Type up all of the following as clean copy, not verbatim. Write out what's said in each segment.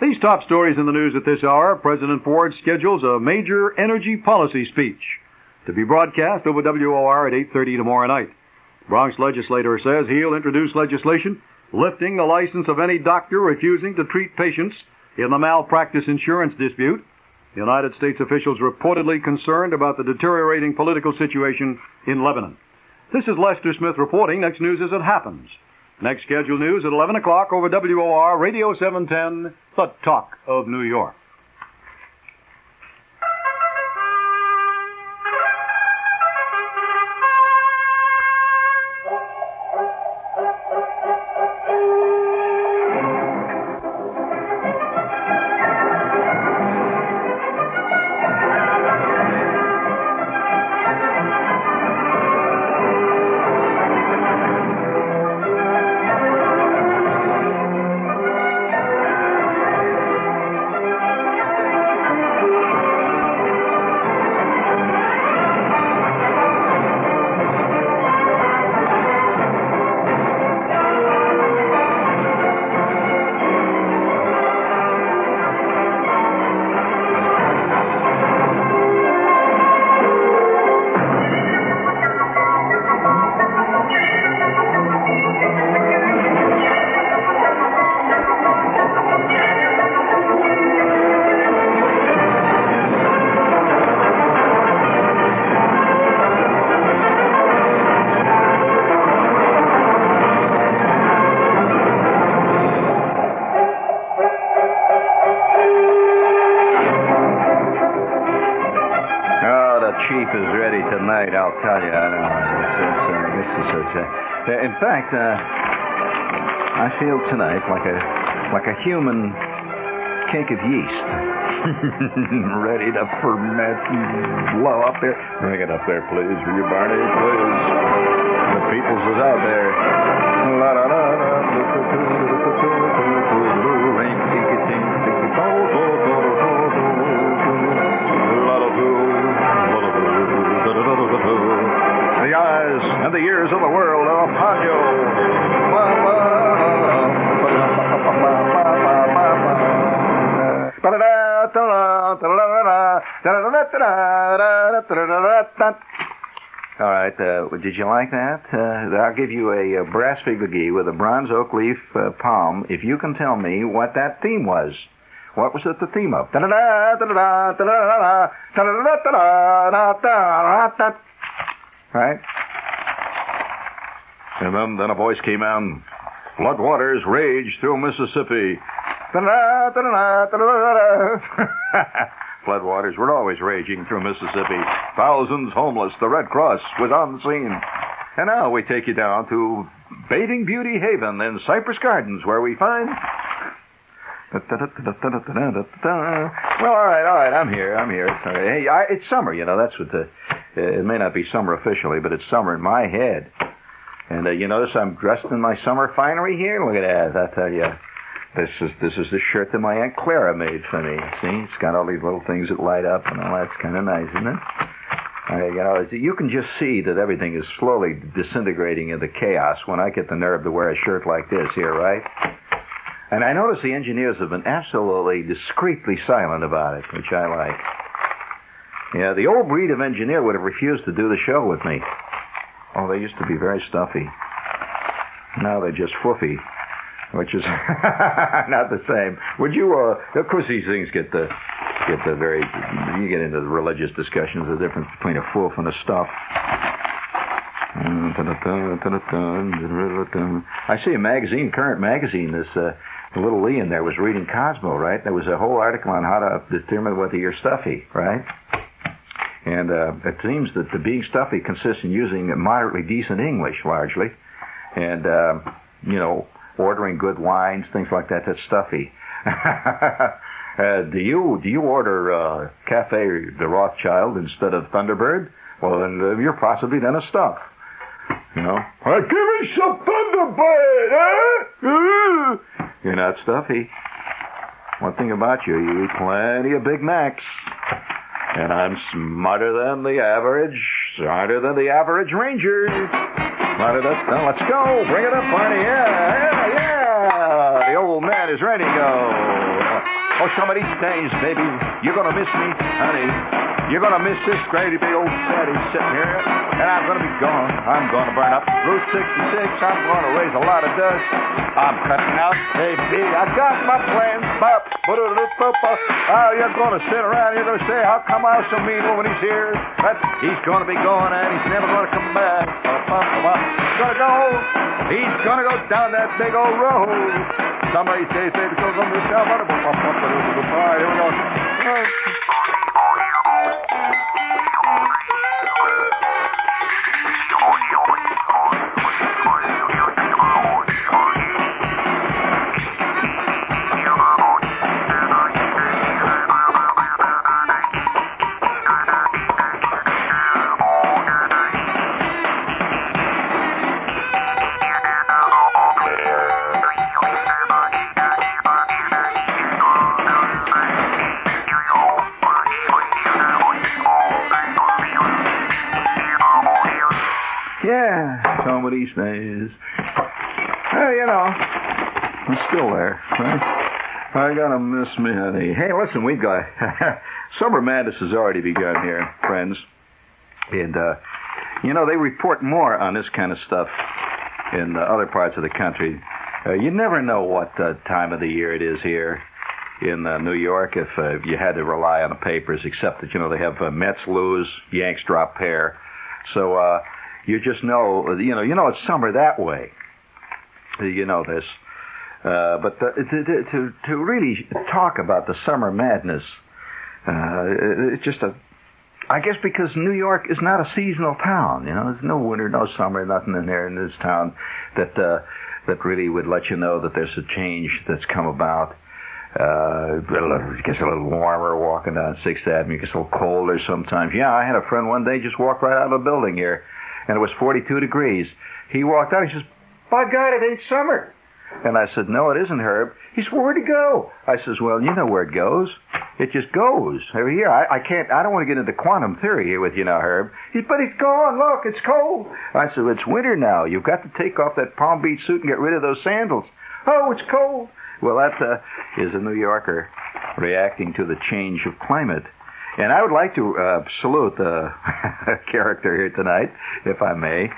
These top stories in the news at this hour. President Ford schedules a major energy policy speech to be broadcast over WOR at 8:30 tomorrow night. Bronx legislator says he'll introduce legislation lifting the license of any doctor refusing to treat patients in the malpractice insurance dispute. United States officials reportedly concerned about the deteriorating political situation in Lebanon. This is Lester Smith reporting. Next news as it happens. Next scheduled news at 11 o'clock over WOR Radio 710, the Talk of New York. I'll tell you, I know. In fact, I feel tonight like a human cake of yeast, ready to ferment and blow up there. Bring it up there, please, will you, Barney? Please. The people's is out there. La la la la. The eyes and the ears of the world are upon you. All right, did you like that? I'll give you a brass fig McGee with a bronze oak leaf palm if you can tell me what that theme was. What was it the theme of? Right? And then a voice came out, flood waters rage through Mississippi. Flood waters were always raging through Mississippi. Thousands homeless. The Red Cross was on the scene. And now we take you down to Bathing Beauty Haven in Cypress Gardens, where we find... Well, all right, I'm here. Hey, it's summer, you know, that's what it may not be summer officially, but it's summer in my head. And you notice I'm dressed in my summer finery here? Look at that, I tell you. This is the shirt that my Aunt Clara made for me. See, it's got all these little things that light up and all that's kind of nice, isn't it? You know, you can just see that everything is slowly disintegrating into chaos when I get the nerve to wear a shirt like this here, right? And I notice the engineers have been absolutely discreetly silent about it, which I like. Yeah, the old breed of engineer would have refused to do the show with me. Oh, they used to be very stuffy. Now they're just foofy, which is not the same. Would you, of course these things you get into the religious discussions, the difference between a foof and a stuff. I see a magazine, Current Magazine, this little Lee in there was reading Cosmo, right? There was a whole article on how to determine whether you're stuffy, right? And it seems that the being stuffy consists in using moderately decent English, largely. And, you know, ordering good wines, things like that, that's stuffy. Do you order Cafe de Rothschild instead of Thunderbird? Well, then you're possibly then a stuff. You know, give me some Thunderbird, eh? You're not stuffy. One thing about you eat plenty of Big Macs. And I'm smarter than the average ranger. Now let's go. Bring it up, Barney. Yeah. The old man is ready to go. Oh, some of these days, baby, you're gonna miss me, honey. You're gonna miss this gravy big old fatty sitting here, and I'm gonna be gone. I'm gonna burn up Route 66. I'm gonna raise a lot of dust. I'm cutting out, baby. I got my plans. Oh, you're gonna sit around. You're gonna say, how come I was so mean when he's here? But he's gonna be gone, and he's never gonna come back. He's gonna go. He's gonna go down that big old road. Somebody says, baby, goes on the south. All right, here we go. Yeah, some of these days. Well, you know, I'm still there, right? I gotta miss me, honey. Hey, listen, we've got... Summer Madness has already begun here, friends. And, you know, they report more on this kind of stuff in other parts of the country. You never know what time of the year it is here in New York if you had to rely on the papers, except that, you know, they have Mets lose, Yanks drop pair. So, you just know, you know it's summer that way. You know this. But to really talk about the summer madness, it's just I guess because New York is not a seasonal town. You know, there's no winter, no summer, nothing in there in this town that really would let you know that there's a change that's come about. It gets a little warmer walking down 6th Avenue. It gets a little colder sometimes. Yeah, I had a friend one day just walk right out of a building here, and it was 42 degrees. He walked out. He says, by God, it ain't summer. And I said, no, it isn't, Herb. He said, well, where'd it go? I says, well, you know where it goes. It just goes. Every year. I don't want to get into quantum theory here with you now, Herb. But it's gone. Look, it's cold. I said, it's winter now. You've got to take off that Palm Beach suit and get rid of those sandals. Oh, it's cold. Well, that is a New Yorker reacting to the change of climate. And I would like to salute a character here tonight, if I may.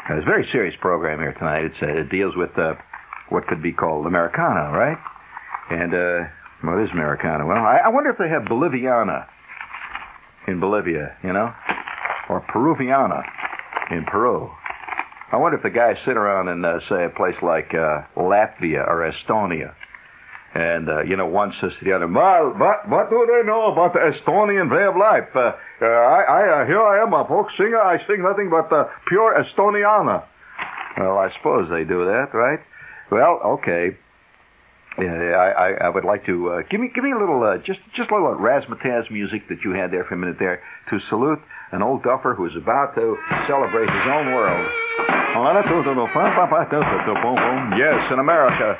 It's a very serious program here tonight. It deals with what could be called Americana, right? And what is Americana? Well, I wonder if they have Boliviana in Bolivia, you know, or Peruviana in Peru. I wonder if the guys sit around in, say, a place like Latvia or Estonia. And, you know, one says to the other, well, what do they know about the Estonian way of life? Here I am, a folk singer. I sing nothing but pure Estoniana. Well, I suppose they do that, right? Well, okay. I would like to give me a little just a little razzmatazz music that you had there for a minute there to salute an old duffer who is about to celebrate his own world. Yes, in America.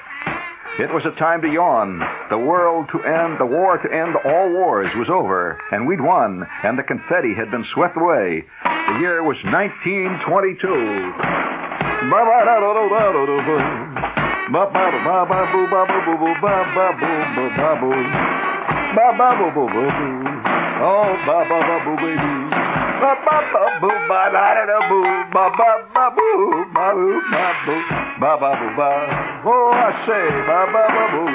It was a time to yawn. The war to end all wars was over, and we'd won, and the confetti had been swept away. The year was 1922. Oh, ba-ba-ba-boo, baby. Ba-ba-ba-boo, ba-da-da-da-boo, ba-ba-ba-boo, ba-boo, ba-boo, ba-ba-boo-ba. Oh, I say, ba-ba-ba-boo.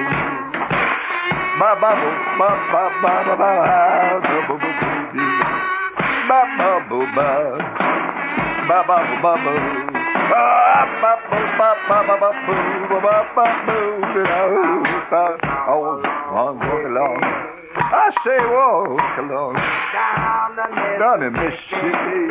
Ba-ba-boo, ba-ba-ba-ba-ba, ba-ba-boo-boo, ba-ba-boo-ba, ba-ba-boo-ba-boo. Oh, long, long. I say, walk along down in Mississippi.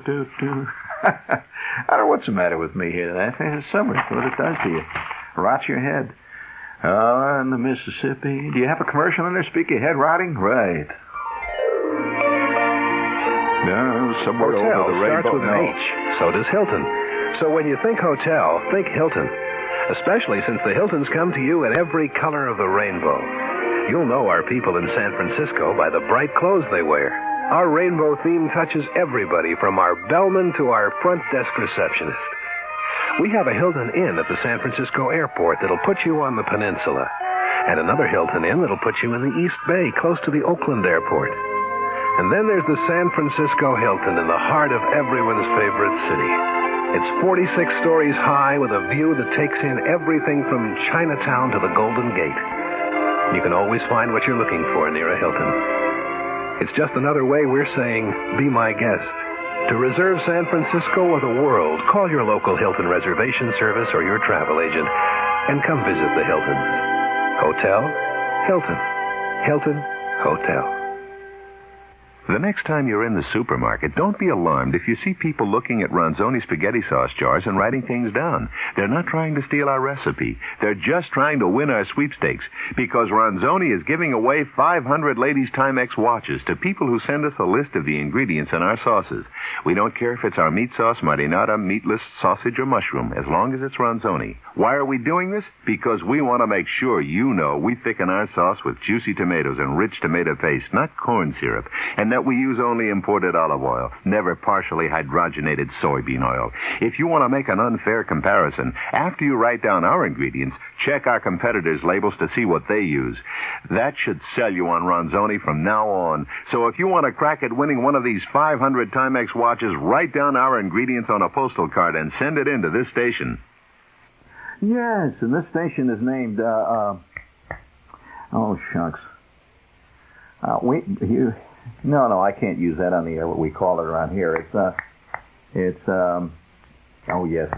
I don't know what's the matter with me here tonight. It's summer. That's what it does to you. Rots your head. Oh, in the Mississippi. Do you have a commercial in there? Speak of head rotting? Right. No, somewhere Hotel over the rainbow. starts with an H. So does Hilton. So when you think hotel, think Hilton. Especially since the Hiltons come to you in every color of the rainbow. You'll know our people in San Francisco by the bright clothes they wear. Our rainbow theme touches everybody from our bellman to our front desk receptionist. We have a Hilton Inn at the San Francisco airport that'll put you on the peninsula. And another Hilton Inn that'll put you in the East Bay, close to the Oakland airport. And then there's the San Francisco Hilton in the heart of everyone's favorite city. It's 46 stories high with a view that takes in everything from Chinatown to the Golden Gate. You can always find what you're looking for near a Hilton. It's just another way we're saying, be my guest. To reserve San Francisco or the world, call your local Hilton reservation service or your travel agent and come visit the Hiltons. Hotel, Hilton. Hilton, Hotel. The next time you're in the supermarket, don't be alarmed if you see people looking at Ronzoni spaghetti sauce jars and writing things down. They're not trying to steal our recipe. They're just trying to win our sweepstakes, because Ronzoni is giving away 500 ladies' Timex watches to people who send us a list of the ingredients in our sauces. We don't care if it's our meat sauce, marinara, meatless, sausage, or mushroom, as long as it's Ronzoni. Why are we doing this? Because we want to make sure you know we thicken our sauce with juicy tomatoes and rich tomato paste, not corn syrup, and that we use only imported olive oil, never partially hydrogenated soybean oil. If you want to make an unfair comparison, after you write down our ingredients, check our competitors' labels to see what they use. That should sell you on Ronzoni from now on. So if you want to crack at winning one of these 500 Timex watches, write down our ingredients on a postal card and send it in to this station. Yes, and this station is named, oh, shucks. No, I can't use that on the air, what we call it around here. Oh, yes,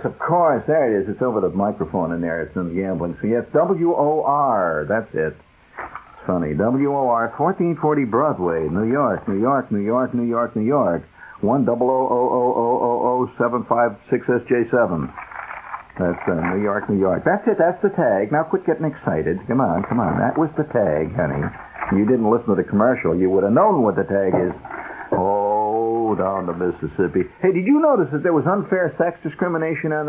of course, there it is. It's over the microphone in there. It's in the gambling. So, yes, WOR, that's it. It's funny. WOR, 1440 Broadway, New York, 100000756SJ7. That's New York. That's it, that's the tag. Now quit getting excited. Come on. That was the tag, honey. You didn't listen to the commercial. You would have known what the tag is. Oh, down to Mississippi. Hey, did you notice that there was unfair sex discrimination on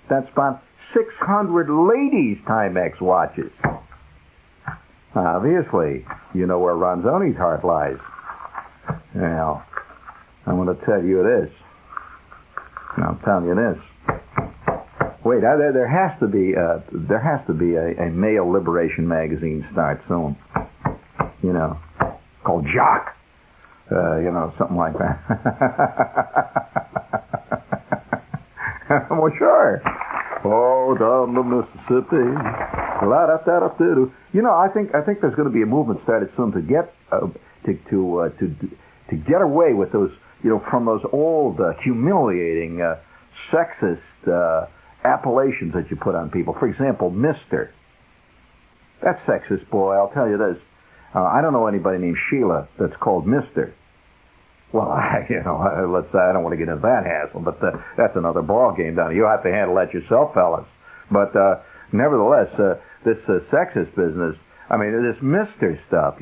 that spot? 600 ladies' Timex watches. Obviously, you know where Ronzoni's heart lies. Now, I'm going to tell you this. I'm telling you this. Wait, there has to be a male liberation magazine start soon. You know, called Jock. Something like that. Well, sure. Oh, down the Mississippi. You know, I think there's going to be a movement started soon to get to get away with those, from those old humiliating sexist appellations that you put on people. For example, Mr. That's sexist, boy. I'll tell you this. I don't know anybody named Sheila that's called Mr. Well, let's say I don't want to get into that hassle, but that's another ball game down. You have to handle that yourself, fellas. But nevertheless, this sexist business. I mean, this Mr. stuff.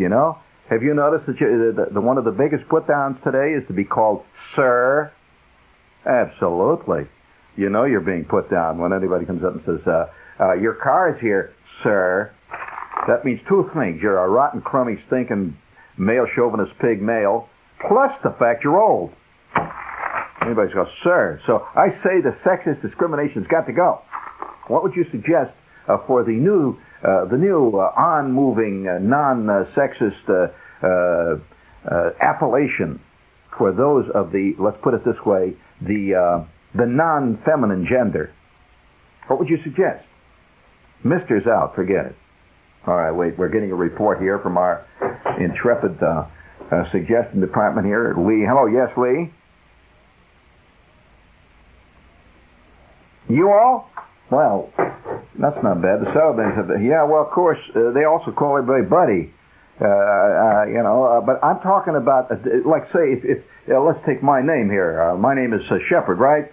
Have you noticed that the one of the biggest put downs today is to be called Sir? Absolutely. You're being put down when anybody comes up and says, "Your car is here, sir." That means two things. You're a rotten, crummy, stinking, male chauvinist pig male, plus the fact you're old. Anybody's go, sir. So I say the sexist discrimination's got to go. What would you suggest for the new on-moving, non-sexist appellation for those of the, let's put it this way, the non-feminine gender? What would you suggest? Mister's out. Forget it. All right, wait. We're getting a report here from our intrepid suggestion department here. Lee. Hello. Yes, Lee? You all? Well, that's not bad. The Saturdays have, yeah, well, of course, they also call everybody buddy. But I'm talking about, like, say, if let's take my name here. My name is Shepard, right?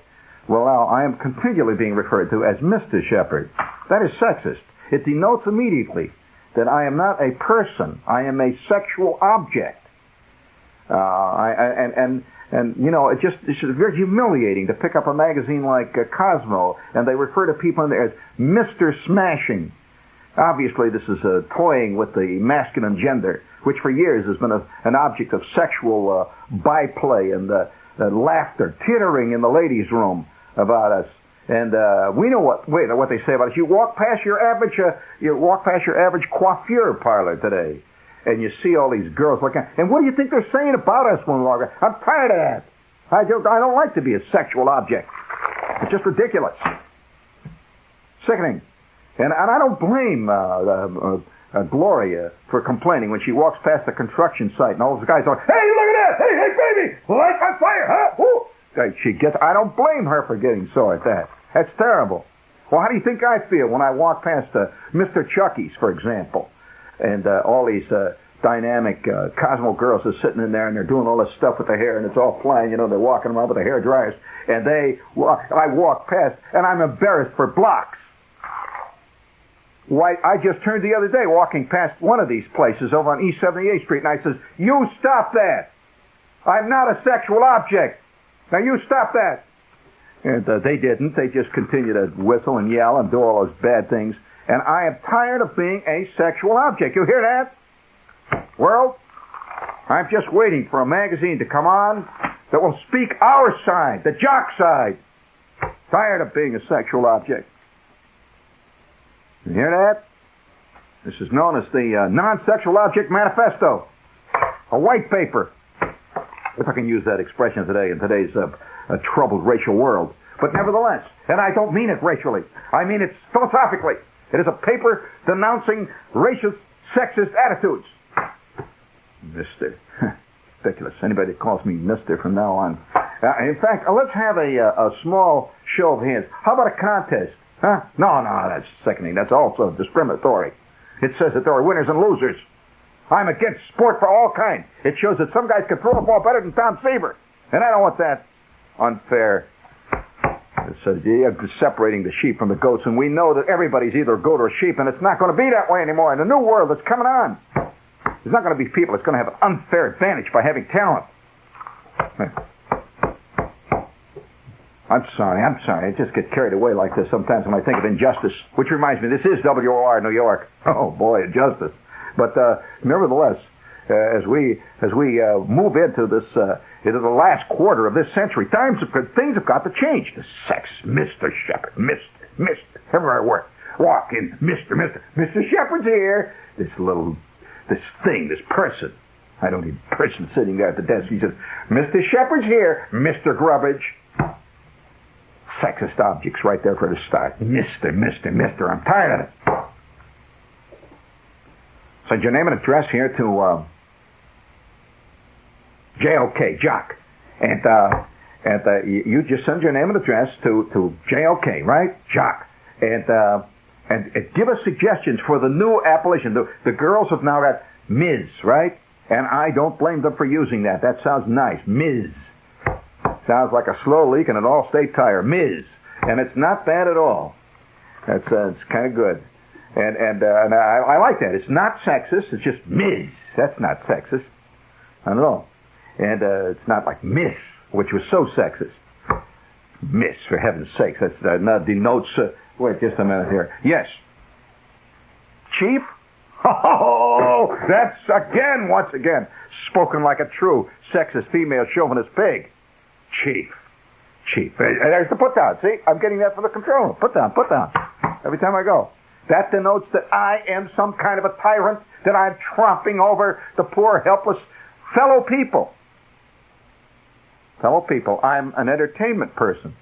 Well, now, I am continually being referred to as Mr. Shepard. That is sexist. It denotes immediately that I am not a person. I am a sexual object. It's very humiliating to pick up a magazine like Cosmo, and they refer to people in there as Mr. Smashing. Obviously, this is toying with the masculine gender, which for years has been an object of sexual byplay and laughter, tittering in the ladies' room about us. And we know what they say about us. You walk past your average coiffure parlor today, and you see all these girls looking. And what do you think they're saying about us when we walk around? I'm tired of that. I don't like to be a sexual object. It's just ridiculous, sickening. And I don't blame Gloria for complaining when she walks past the construction site and all those guys are, hey, look at that! Hey, baby! Light on fire, huh? Woo! I don't blame her for getting sore at that. That's terrible. Well, how do you think I feel when I walk past Mr. Chucky's, for example, and all these dynamic Cosmo girls are sitting in there and they're doing all this stuff with their hair and it's all flying, they're walking around with their hair dryers, and I walk past and I'm embarrassed for blocks. Why, I just turned the other day walking past one of these places over on East 78th Street, and I says, you stop that. I'm not a sexual object. Now you stop that. And they didn't. They just continued to whistle and yell and do all those bad things. And I am tired of being a sexual object. You hear that? World, I'm just waiting for a magazine to come on that will speak our side, the jock side. Tired of being a sexual object. You hear that? This is known as the Non-Sexual Object Manifesto. A white paper. If I can use that expression today in today's troubled racial world. But nevertheless, and I don't mean it racially, I mean it philosophically. It is a paper denouncing racist, sexist attitudes. Mister. Ridiculous. Anybody that calls me Mister from now on. In fact, let's have a small show of hands. How about a contest? Huh? No, that's sickening. That's also discriminatory. It says that there are winners and losers. I'm against sport for all kinds. It shows that some guys can throw a ball better than Tom Seaver. And I don't want that. Unfair. It's separating the sheep from the goats. And we know that everybody's either a goat or a sheep, and it's not going to be that way anymore. In the new world that's coming on, there's not going to be people that's going to have an unfair advantage by having talent. I'm sorry. I just get carried away like this sometimes when I think of injustice. Which reminds me, this is WOR New York. Oh boy, injustice. But nevertheless, as we move into this into the last quarter of this century, things have got to change. The sex, Mr. Shepard, Mr. Everywhere I walk in, Mr. Shepard's here. This person. I don't need a person sitting there at the desk. He says, Mr. Shepard's here, Mr. Grubbage. Sexist objects right there for the start. Mister. I'm tired of it. Send your name and address here to JOK, Jock. And you just send your name and address to JOK, right? Jock. And give us suggestions for the new appellation. The girls have now got Ms., right? And I don't blame them for using that. That sounds nice. Ms. Sounds like a slow leak in an all-state tire. Ms. And it's not bad at all. It's kind of good. And I like that. It's not sexist. It's just Ms. That's not sexist. Not at all. And it's not like Miss, which was so sexist. Miss, for heaven's sakes. That denotes... wait just a minute here. Yes. Chief? Oh, that's once again, spoken like a true sexist female chauvinist pig. Chief. There's the put down. See, I'm getting that from the control room. Put down. Every time I go. That denotes that I am some kind of a tyrant, that I'm tromping over the poor, helpless fellow people. I'm an entertainment person.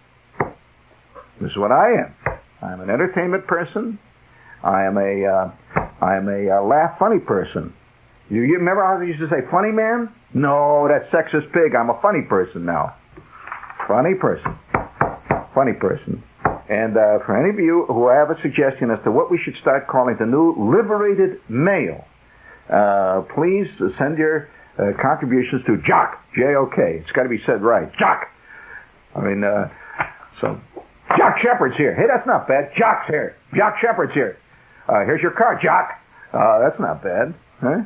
This is what I am. I'm an entertainment person. I am a laugh funny person. You remember how they used to say funny man? No, that's sexist pig. I'm a funny person now. Funny person. And for any of you who have a suggestion as to what we should start calling the new liberated male, please send your contributions to Jock, J-O-K. It's got to be said right. Jock. I mean, so Jock Shepard's here. Hey, that's not bad. Jock's here. Jock Shepard's here. Here's your card, Jock. That's not bad. Huh?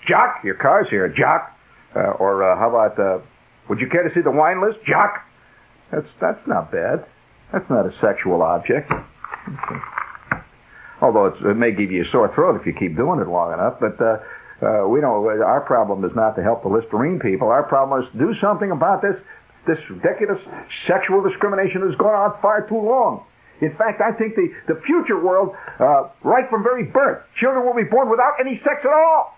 Jock, your car's here, Jock. Or how about, would you care to see the wine list, Jock? That's not bad. That's not a sexual object. Although it may give you a sore throat if you keep doing it long enough, but we don't. Our problem is not to help the Listerine people. Our problem is to do something about this ridiculous sexual discrimination that's gone on far too long. In fact, I think the future world, right from very birth, children will be born without any sex at all.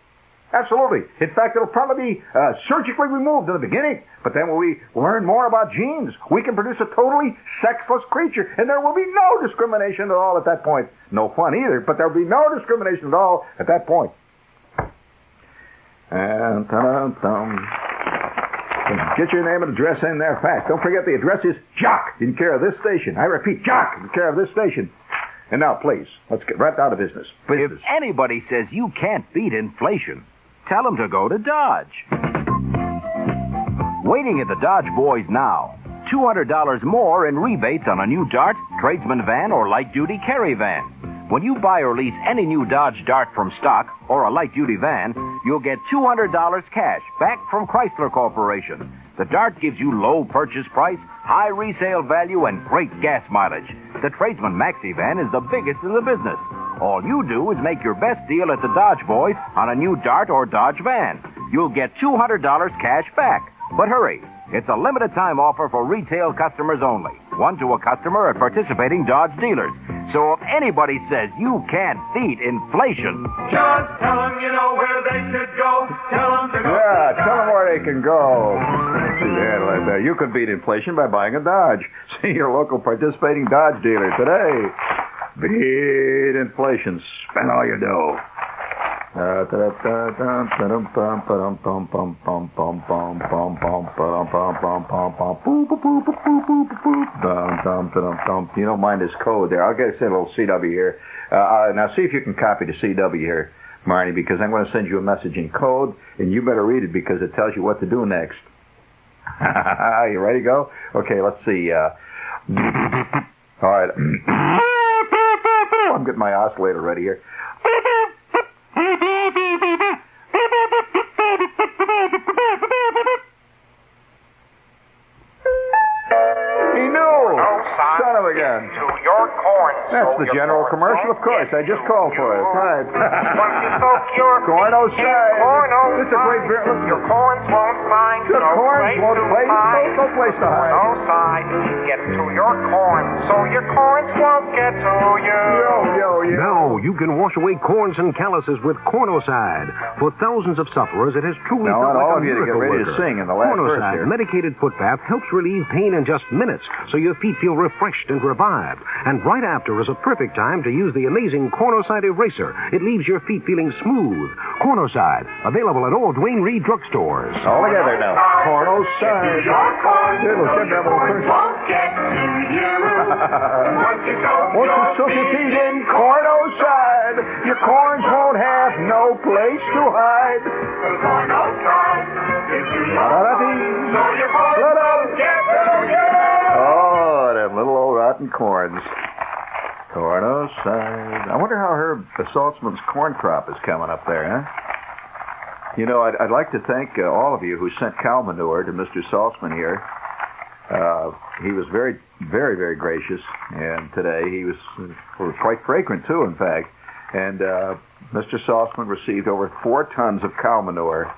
Absolutely. In fact, it'll probably be surgically removed in the beginning. But then when we learn more about genes, we can produce a totally sexless creature, and there will be no discrimination at all at that point. No fun either, but there will be no discrimination at all at that point. And get your name and address in there fast. Don't forget the address is Jock, in care of this station. I repeat, Jock, in care of this station. And now, please, let's get right down to business. If anybody says you can't beat inflation, tell them to go to Dodge. Waiting at the Dodge Boys now. $200 more in rebates on a new Dart, tradesman van, or light-duty carry van. When you buy or lease any new Dodge Dart from stock or a light-duty van, you'll get $200 cash back from Chrysler Corporation. The Dart gives you low purchase price, high resale value, and great gas mileage. The Tradesman Maxi van is the biggest in the business. All you do is make your best deal at the Dodge Boys on a new Dart or Dodge van. You'll get $200 cash back. But hurry, it's a limited time offer for retail customers only. One to a customer at participating Dodge dealers. So if anybody says you can't beat inflation, just tell them you know where they should go. Tell them to go. Yeah, tell them where they can go. See there, like that. You can beat inflation by buying a Dodge. See your local participating Dodge dealer today. Beat inflation. Spend all your dough. You don't mind this code there. I'll get a little CW here. Now see if you can copy the CW here, Marnie, because I'm going to send you a message in code, and you better read it because it tells you what to do next. You ready to go? Okay, let's see. All right. I'm getting my oscillator ready here. He knew! Son of a gun. To your corn. That's the general commercial, of course. I just called for it. Right. Once you soak your Corn outside. corn This is a great beer. your corns won't find Your no corns place won't to place- hide. no place to hide. Outside. Get to your corn so your corns won't get to you. Yo. Now you can wash away corns and calluses with Cornocide. For thousands of sufferers, it has truly Now, I felt want all like of a you to get miracle ready to worker. sing in the last verse Cornocide here. medicated foot bath helps relieve pain in just minutes, so your feet feel refreshed and revived. And right after is a perfect time to use the amazing Cornocide eraser. It leaves your feet feeling smooth. Cornocide, available at all Dwayne Reed drugstores. All together now. Cornocide. Your corn Here, let's so get that your little corns first. won't get to you. Once you soak Once you your soak your feet feet in Cornocide, your corns won't have no place to hide. corn outside. If you La-da-da-dee. so your corns won't get to you. Oh, them little old rotten corns. Cornocide. I wonder how Herb Saltzman's corn crop is coming up there, huh? You know, I'd like to thank all of you who sent cow manure to Mr. Saltzman here. He was very, very, very gracious, and today he was quite fragrant, too, in fact. And Mr. Saltzman received over 4 tons of cow manure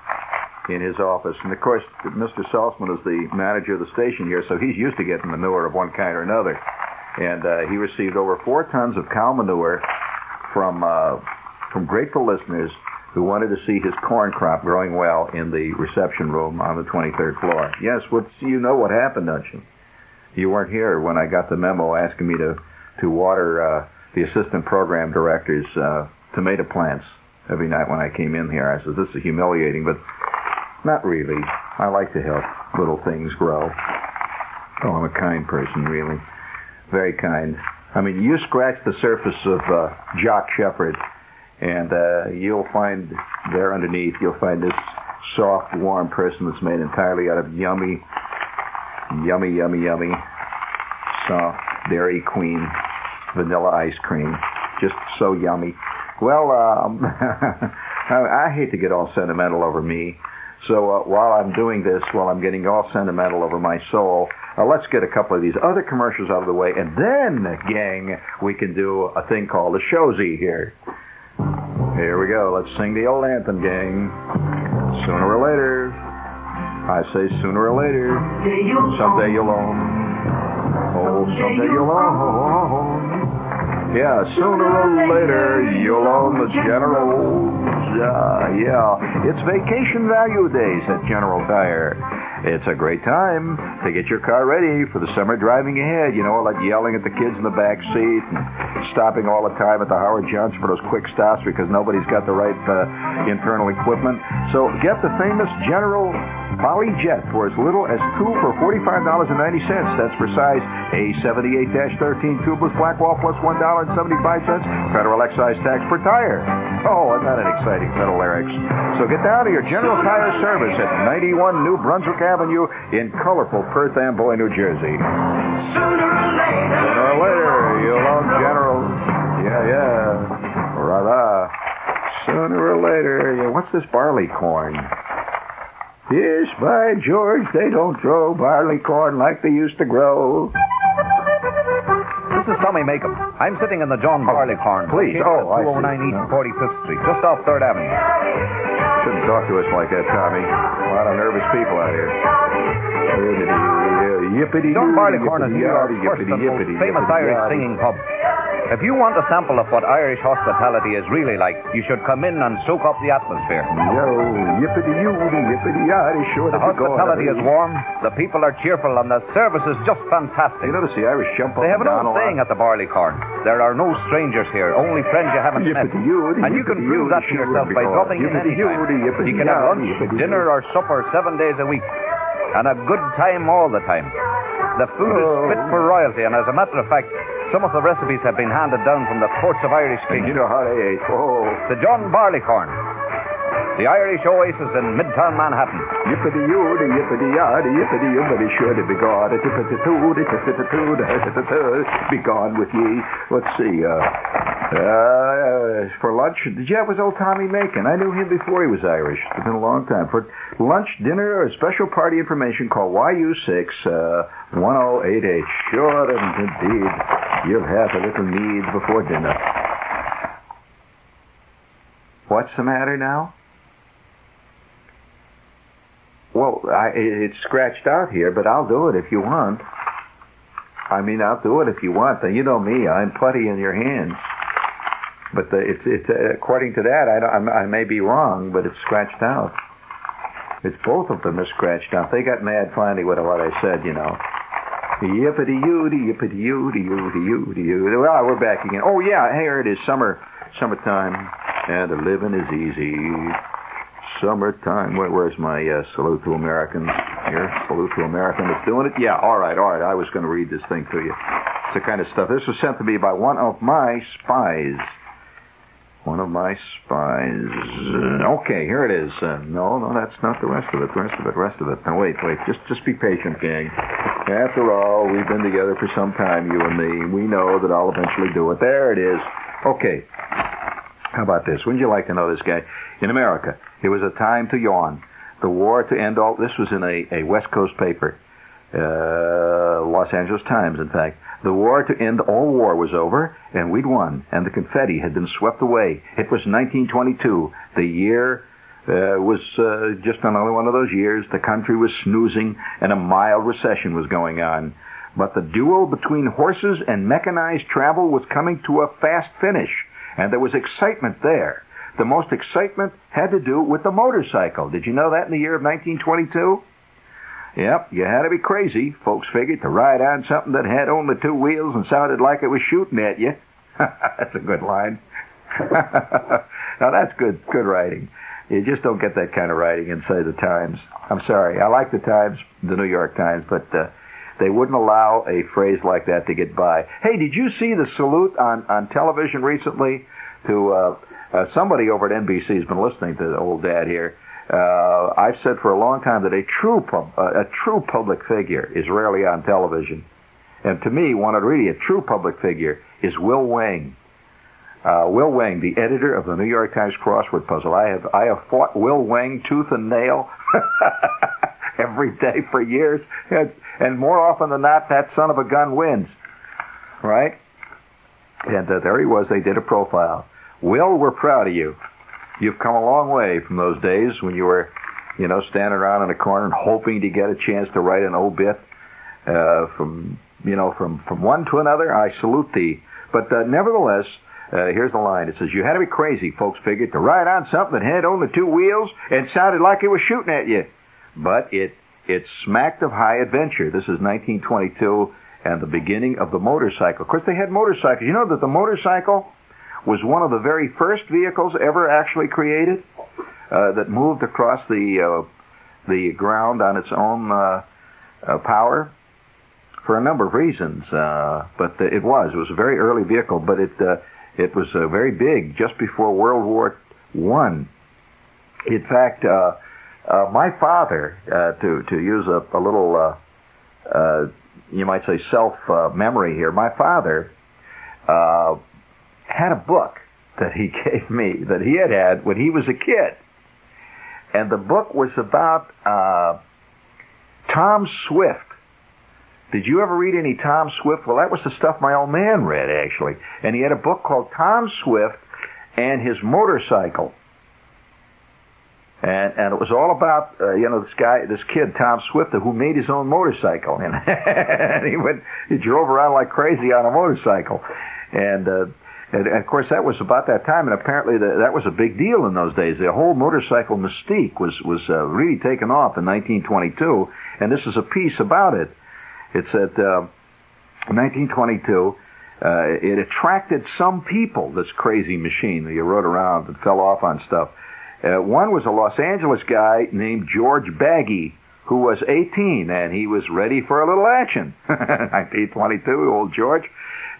in his office. And, of course, Mr. Saltzman is the manager of the station here, so he's used to getting manure of one kind or another. And he received over 4 tons of cow manure from grateful listeners who wanted to see his corn crop growing well in the reception room on the 23rd floor. Yes, you know what happened, don't you? You weren't here when I got the memo asking me to water the assistant program director's tomato plants every night when I came in here. I said, this is humiliating, but not really. I like to help little things grow. Oh, I'm a kind person, really. Very kind. I mean, you scratch the surface of Jock Shepherd, and you'll find there underneath, you'll find this soft, warm person that's made entirely out of yummy, soft Dairy Queen vanilla ice cream. Just so yummy. Well, I hate to get all sentimental over me. So while I'm doing this, while I'm getting all sentimental over my soul, let's get a couple of these other commercials out of the way, and then, gang, we can do a thing called a showsy here. Here we go. Let's sing the old anthem, gang. Sooner or later, I say sooner or later, someday you'll own. Oh, someday you'll own. Yeah, sooner or later, you'll own the Generals. Yeah. It's vacation value days at General Tire. It's a great time to get your car ready for the summer driving ahead. You know, like yelling at the kids in the back seat and stopping all the time at the Howard Johnson for those quick stops because nobody's got the right internal equipment. So get the famous General Polyjet for as little as two for $45.90. That's for size A78-13 tubeless Blackwall plus $1.75 federal excise tax per tire. Oh, isn't that an exciting set of lyrics? So get down to your General Tire service at 91 New Brunswick Avenue in colorful Perth Amboy, New Jersey. Sooner or later, you'll own General. Yeah. Rah-rah. Sooner or later, what's this barley corn? Yes, by George, they don't grow barley corn like they used to grow. This is Tommy Makem. I'm sitting in the John Barleycorn. Please. At 209 East 45th Street, just off 3rd Avenue. Shouldn't talk to us like that, Tommy. A lot of nervous people out here. John Barleycorn is New York's first and most famous Irish singing pub. If you want a sample of what Irish hospitality is really like, you should come in and soak up the atmosphere. The hospitality is warm, the people are cheerful, and the service is just fantastic. You notice the Irish jump up They have an and down old saying at the Barleycorn: there are no strangers here, only friends you haven't met. And you can prove that to yourself by dropping in anytime. You can have lunch, dinner, or supper 7 days a week. And a good time all the time. The food is fit for royalty, and as a matter of fact, some of the recipes have been handed down from the courts of Irish kings. You know how they ate. The John Barleycorn, the Irish oasis in Midtown Manhattan. Yippity-yoo, yippity-yada, yippity-yippity, sure to be gone. Be gone with ye. Let's see. For lunch, did you have his old Tommy Makem? I knew him before he was Irish. It's been a long time. For lunch, dinner, or special party information, call YU6 1088. Sure, indeed. You'll have a little need before dinner. What's the matter now? Well, it's scratched out here, but I'll do it if you want. I mean, I'll do it if you want. You know me, I'm putty in your hands. But it's according to that, I may be wrong, but it's scratched out. It's both of them are scratched out. They got mad finally with what I said, you know. Yippity-yoo-dee, yippity-yoo-dee-yoo-dee-yoo-dee-yoo. Well, we're back again. Oh, yeah, here it is, summertime, and the living is easy. Summertime. Where's my salute to Americans? Here, salute to American that's doing it. Yeah, all right. I was going to read this thing to you. It's the kind of stuff. This was sent to me by one of my spies. Okay, here it is. No, that's not the rest of it. Now, wait. Just be patient, gang. After all, we've been together for some time, you and me. We know that I'll eventually do it. There it is. Okay. How about this? Wouldn't you like to know this guy? In America, it was a time to yawn. The war to end all... This was in a West Coast paper. Los Angeles Times, in fact. The war to end all war was over, and we'd won, and the confetti had been swept away. It was 1922. The year was just another one of those years. The country was snoozing, and a mild recession was going on. But the duel between horses and mechanized travel was coming to a fast finish, and there was excitement there. The most excitement had to do with the motorcycle. Did you know that in the year of 1922? Yep, you had to be crazy, folks figured, to ride on something that had only two wheels and sounded like it was shooting at you. That's a good line. Now, that's good writing. You just don't get that kind of writing inside the Times. I'm sorry. I like the Times, the New York Times, but They wouldn't allow a phrase like that to get by. Hey, did you see the salute on television recently to somebody over at NBC has been listening to the old dad here. I've said for a long time that a true public figure is rarely on television. And to me, really a true public figure is Will Wang. Will Wang, the editor of the New York Times crossword puzzle. I have fought Will Wang tooth and nail every day for years, and more often than not, that son of a gun wins, right? And there he was. They did a profile. Will, we're proud of you. You've come a long way from those days when you were, standing around in a corner and hoping to get a chance to write an obit from one to another. I salute thee. But nevertheless, here's the line. It says, you had to be crazy, folks figured, to ride on something that had only two wheels and sounded like it was shooting at you. But it smacked of high adventure. This is 1922 and the beginning of the motorcycle. Of course, they had motorcycles. You know that the motorcycle was one of the very first vehicles ever actually created that moved across the ground on its own power for a number of reasons. But it was a very early vehicle, but it was very big just before World War I. In fact, my father, to use a little, you might say, self-memory here, my father had a book that he gave me that he had when he was a kid. And the book was about Tom Swift. Did you ever read any Tom Swift? Well, that was the stuff my old man read, actually. And he had a book called Tom Swift and His Motorcycle. And it was all about, this kid, Tom Swift, who made his own motorcycle. And he drove around like crazy on a motorcycle. And of course, that was about that time, and apparently that was a big deal in those days. The whole motorcycle mystique was really taken off in 1922, and this is a piece about it. It's at 1922. It attracted some people, this crazy machine that you rode around and fell off on stuff. One was a Los Angeles guy named George Baggy, who was 18, and he was ready for a little action. 1922, old George.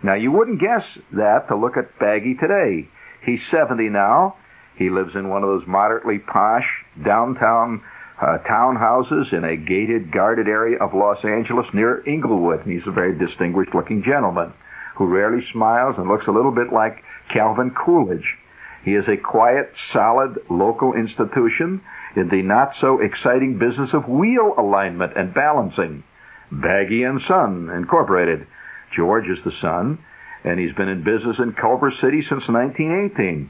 Now, you wouldn't guess that to look at Baggy today. He's 70 now. He lives in one of those moderately posh downtown townhouses in a gated, guarded area of Los Angeles near Inglewood. And he's a very distinguished-looking gentleman who rarely smiles and looks a little bit like Calvin Coolidge. He is a quiet, solid local institution in the not-so-exciting business of wheel alignment and balancing. Baggy & Son, Incorporated. George is the son, and he's been in business in Culver City since 1918.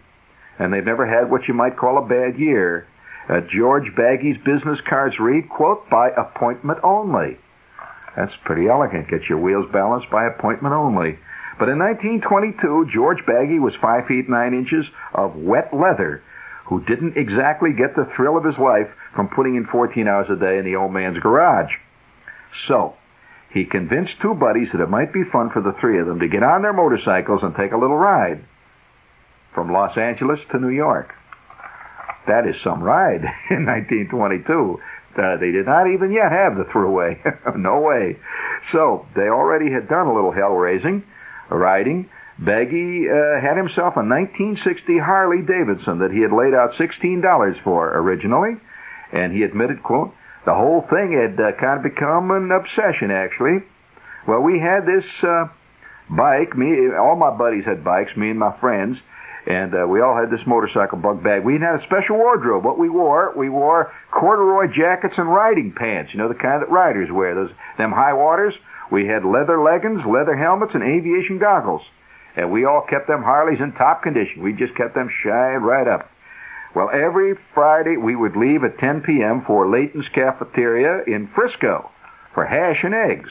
And they've never had what you might call a bad year. George Baggy's business cards read, quote, by appointment only. That's pretty elegant. Get your wheels balanced by appointment only. But in 1922, George Baggy was 5 feet 9 inches of wet leather who didn't exactly get the thrill of his life from putting in 14 hours a day in the old man's garage. So he convinced two buddies that it might be fun for the three of them to get on their motorcycles and take a little ride from Los Angeles to New York. That is some ride in 1922. They did not even yet have the thruway. No way. So they already had done a little hell-raising, riding. Baggy had himself a 1960 Harley Davidson that he had laid out $16 for originally, and he admitted, quote, the whole thing had kind of become an obsession, actually. Well, we had this bike. All my buddies had bikes, me and my friends, and we all had this motorcycle bug bag. We had a special wardrobe. What we wore corduroy jackets and riding pants, the kind that riders wear, them high waters. We had leather leggings, leather helmets, and aviation goggles. And we all kept them Harleys in top condition. We just kept them shined right up. Well, every Friday we would leave at 10 p.m. for Layton's Cafeteria in Frisco for hash and eggs.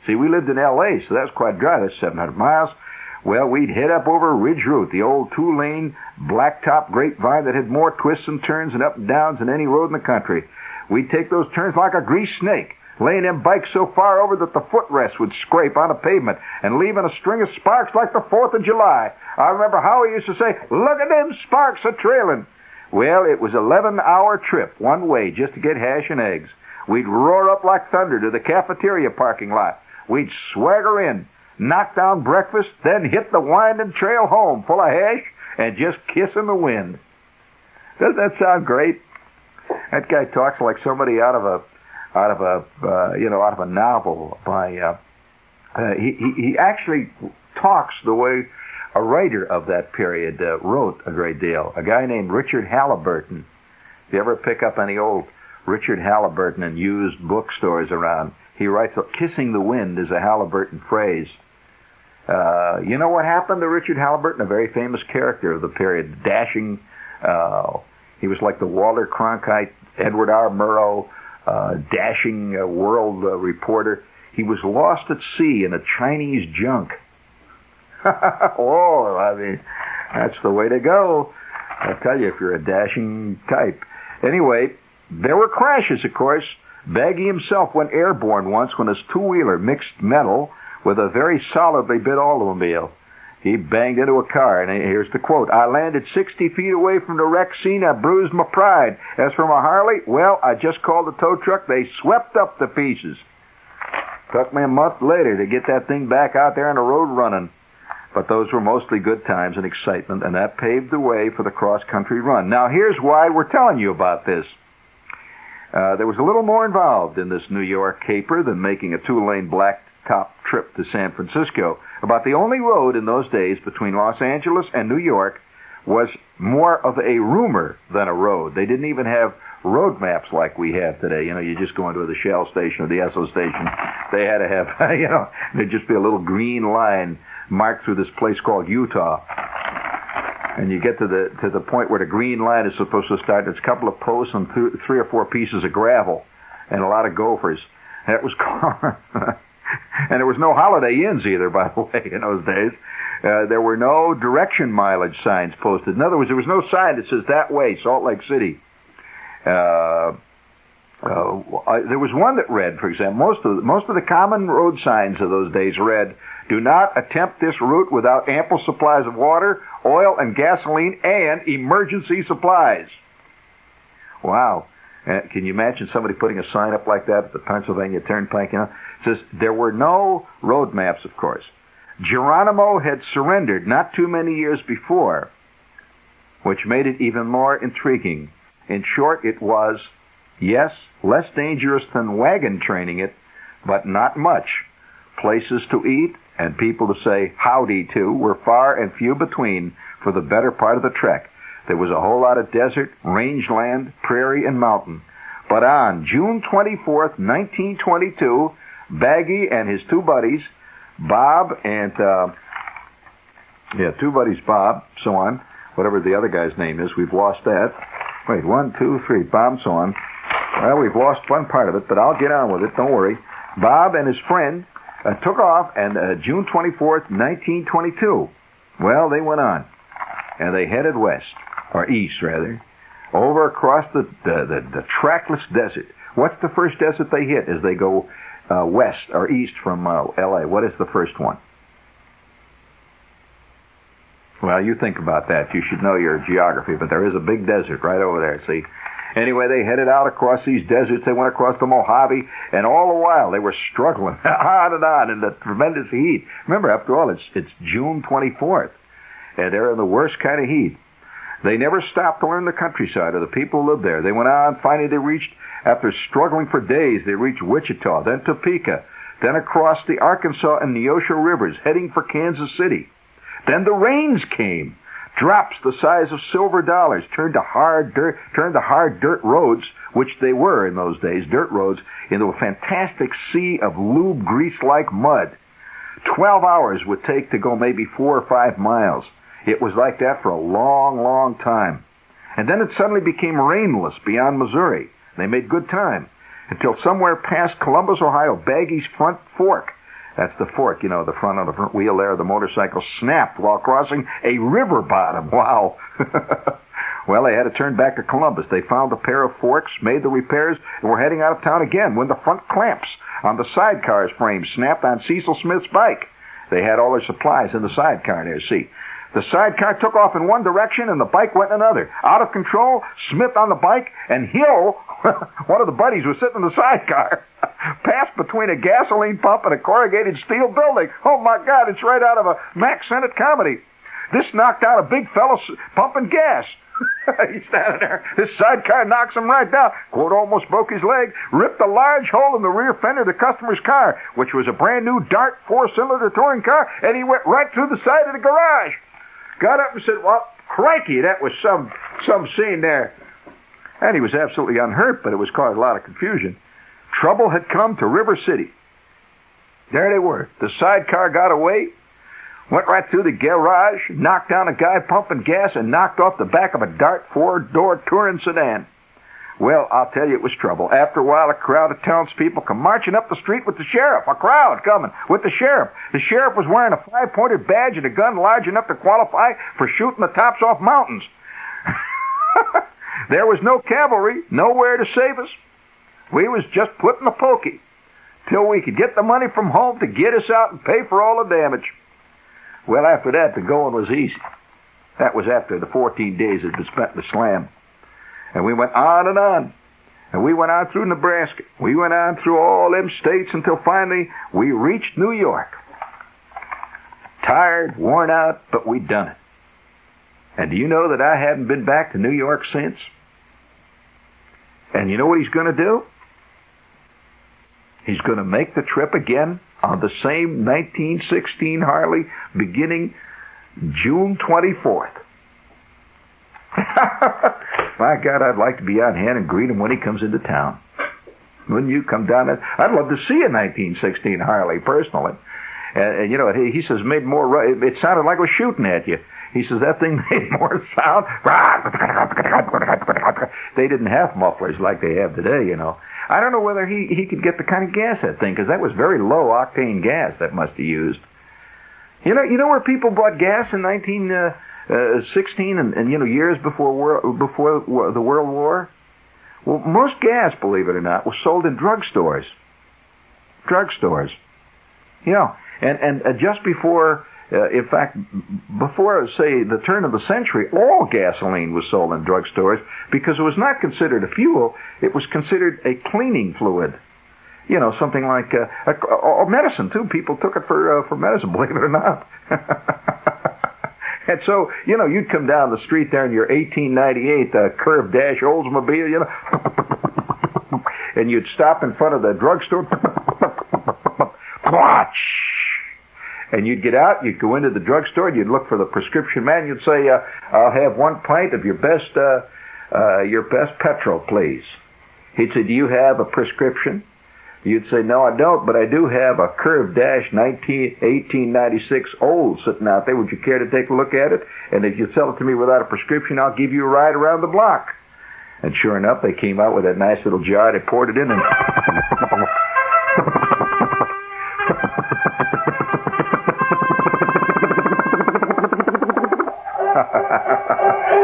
See, we lived in L.A., so that's quite dry. That's 700 miles. Well, we'd head up over Ridge Route, the old two-lane blacktop grapevine that had more twists and turns and up and downs than any road in the country. We'd take those turns like a greased snake, laying them bikes so far over that the footrest would scrape on the pavement and leaving a string of sparks like the 4th of July. I remember how he used to say, look at them sparks a-trailing. Well, it was an 11-hour trip one way just to get hash and eggs. we'd roar up like thunder to the cafeteria parking lot. We'd swagger in, knock down breakfast, then hit the winding trail home full of hash and just kissing the wind. Doesn't that sound great? That guy talks like somebody out of a novel by. He actually talks the way a writer of that period wrote a great deal. A guy named Richard Halliburton. If you ever pick up any old Richard Halliburton in used bookstores around, he writes, "Kissing the wind" is a Halliburton phrase. You know what happened to Richard Halliburton? A very famous character of the period, dashing. He was like the Walter Cronkite, Edward R. Murrow, dashing world reporter. He was lost at sea in a Chinese junk. Oh, I mean, that's the way to go. I'll tell you, if you're a dashing type. Anyway, there were crashes, of course. Baggy himself went airborne once when his two-wheeler mixed metal with a very solidly built automobile. He banged into a car, and here's the quote, "I landed 60 feet away from the wreck scene. I bruised my pride. As for my Harley, well, I just called the tow truck. They swept up the pieces. Took me a month later to get that thing back out there on the road running." But those were mostly good times and excitement, and that paved the way for the cross-country run. Now, here's why we're telling you about this. There was a little more involved in this New York caper than making a two-lane blacktop trip to San Francisco. About the only road in those days between Los Angeles and New York was more of a rumor than a road. They didn't even have road maps like we have today. You know, you just go into the Shell station or the Esso station. They had to have, there'd just be a little green line marked through this place called Utah. And you get to the point where the green line is supposed to start. It's a couple of posts and 3 or 4 pieces of gravel and a lot of gophers. And it was and there was no Holiday Inns either, by the way, in those days. There were no direction mileage signs posted. In other words, there was no sign that says that way, Salt Lake City. There was one that read, for example, most of the common road signs of those days read, "Do not attempt this route without ample supplies of water, oil, and gasoline, and emergency supplies." Wow. Can you imagine somebody putting a sign up like that at the Pennsylvania Turnpike? It says there were no road maps, of course. Geronimo had surrendered not too many years before, which made it even more intriguing. In short, it was, yes, less dangerous than wagon training it, but not much. Places to eat and people to say howdy to were far and few between for the better part of the trek. There was a whole lot of desert, rangeland, prairie, and mountain. But on June 24th, 1922, Baggy and his two buddies, Bob and, Bob, so on, whatever the other guy's name is, we've lost that. Wait, 1, 2, 3, Bob, so on. Well, we've lost one part of it, but I'll get on with it, don't worry. Bob and his friend took off, and June 24th, 1922, well, they went on, and they headed west. Or east, rather, over across the trackless desert. What's the first desert they hit as they go west or east from L.A.? What is the first one? Well, you think about that. You should know your geography, but there is a big desert right over there, see? Anyway, they headed out across these deserts. They went across the Mojave, and all the while they were struggling on and on in the tremendous heat. Remember, after all, it's June 24th, and they're in the worst kind of heat. They never stopped to learn the countryside or the people who lived there. They went on. Finally, they reached, after struggling for days, they reached Wichita, then Topeka, then across the Arkansas and Neosho rivers, heading for Kansas City. Then the rains came. Drops the size of silver dollars turned the hard dirt roads, which they were in those days, dirt roads, into a fantastic sea of lube grease-like mud. 12 hours would take to go maybe 4 or 5 miles. It was like that for a long, long time. And then it suddenly became rainless beyond Missouri. They made good time until somewhere past Columbus, Ohio, Baggy's front fork. That's the fork, the front of the front wheel there of the motorcycle snapped while crossing a river bottom. Wow. Well, they had to turn back to Columbus. They found a pair of forks, made the repairs, and were heading out of town again when the front clamps on the sidecar's frame snapped on Cecil Smith's bike. They had all their supplies in the sidecar there, see. The sidecar took off in one direction and the bike went in another. Out of control, Smith on the bike, and Hill, one of the buddies who was sitting in the sidecar, passed between a gasoline pump and a corrugated steel building. Oh, my God, it's right out of a Mack Sennett comedy. This knocked out a big fellow pumping gas. He's standing there. This sidecar knocks him right down. Quote, almost broke his leg. Ripped a large hole in the rear fender of the customer's car, which was a brand new Dart 4-cylinder touring car, and he went right through the side of the garage. Got up and said, well, crikey, that was some scene there. And he was absolutely unhurt, but it was caused a lot of confusion. Trouble had come to River City. There they were. The sidecar got away, went right through the garage, knocked down a guy pumping gas, and knocked off the back of a Dart 4-door touring sedan. Well, I'll tell you, it was trouble. After a while, a crowd of townspeople come marching up the street with the sheriff. A crowd coming with the sheriff. The sheriff was wearing a 5-pointed badge and a gun large enough to qualify for shooting the tops off mountains. There was no cavalry, nowhere to save us. We was just putting the pokey till we could get the money from home to get us out and pay for all the damage. Well, after that, the going was easy. That was after the 14 days had been spent in the slam. And we went on and on. And we went on through Nebraska. We went on through all them states until finally we reached New York. Tired, worn out, but we'd done it. And do you know that I haven't been back to New York since? And you know what he's going to do? He's going to make the trip again on the same 1916 Harley beginning June 24th. My God, I'd like to be on hand and greet him when he comes into town. Wouldn't you come down? I'd love to see a 1916 Harley personally. And you know, he says made more. It sounded like it was shooting at you. He says that thing made more sound. They didn't have mufflers like they have today, you know. I don't know whether he could get the kind of gas that thing, because that was very low octane gas that must have used. You know where people bought gas in 1916 and you know, years before the World War? Well, most gas, believe it or not, was sold in drugstores. Drugstores. You know, and just before, in fact, before, say, the turn of the century, all gasoline was sold in drugstores because it was not considered a fuel. It was considered a cleaning fluid. You know, something like, or medicine, too. People took it for medicine, believe it or not. And so, you know, you'd come down the street there in your 1898 curved dash Oldsmobile, you know, and you'd stop in front of the drugstore, and you'd get out, you'd go into the drugstore, you'd look for the prescription man, you'd say, I'll have 1 pint of your best petrol, please. He'd say, do you have a prescription? You'd say, no, I don't, but I do have a curved dash 1896 Old sitting out there. Would you care to take a look at it? And if you sell it to me without a prescription, I'll give you a ride around the block. And sure enough, they came out with that nice little jar. They poured it in and...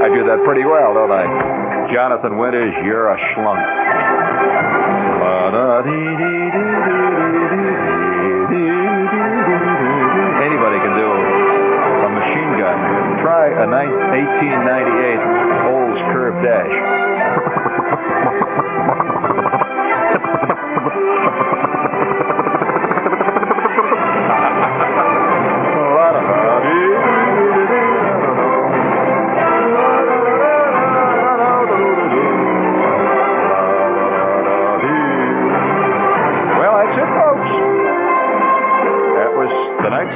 I do that pretty well, don't I? Jonathan Winters, you're a schlunk. Anybody can do a machine gun. Try a 1898 Olds curved dash.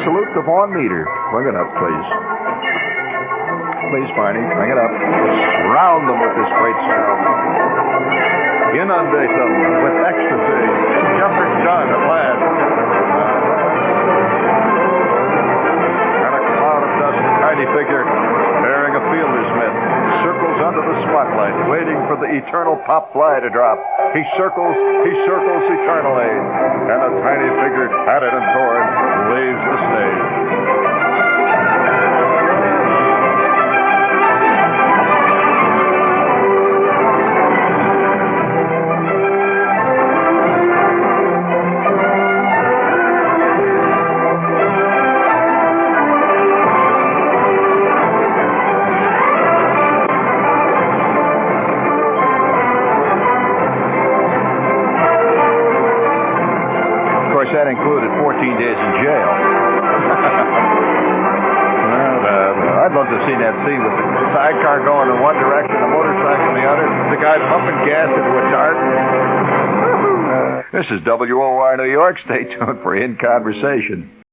Salute to Vaughn Meter. Bring it up, please. Please, Barney, bring it up. Surround them with this great sound. Inundate them with ecstasy. Jeffer's done at last. And a cloud of dust, tiny figure, bearing a fielder's mitt, circles under the spotlight, waiting for the eternal pop fly to drop. He circles eternally, and a tiny figure, tatted and torn, leaves the stage. that included 14 days in jail. I'd love to have seen that scene with the sidecar going in one direction, the motorcycle in the other, the guy pumping gas into a dart. This is WOR New York. Stay tuned for In Conversation.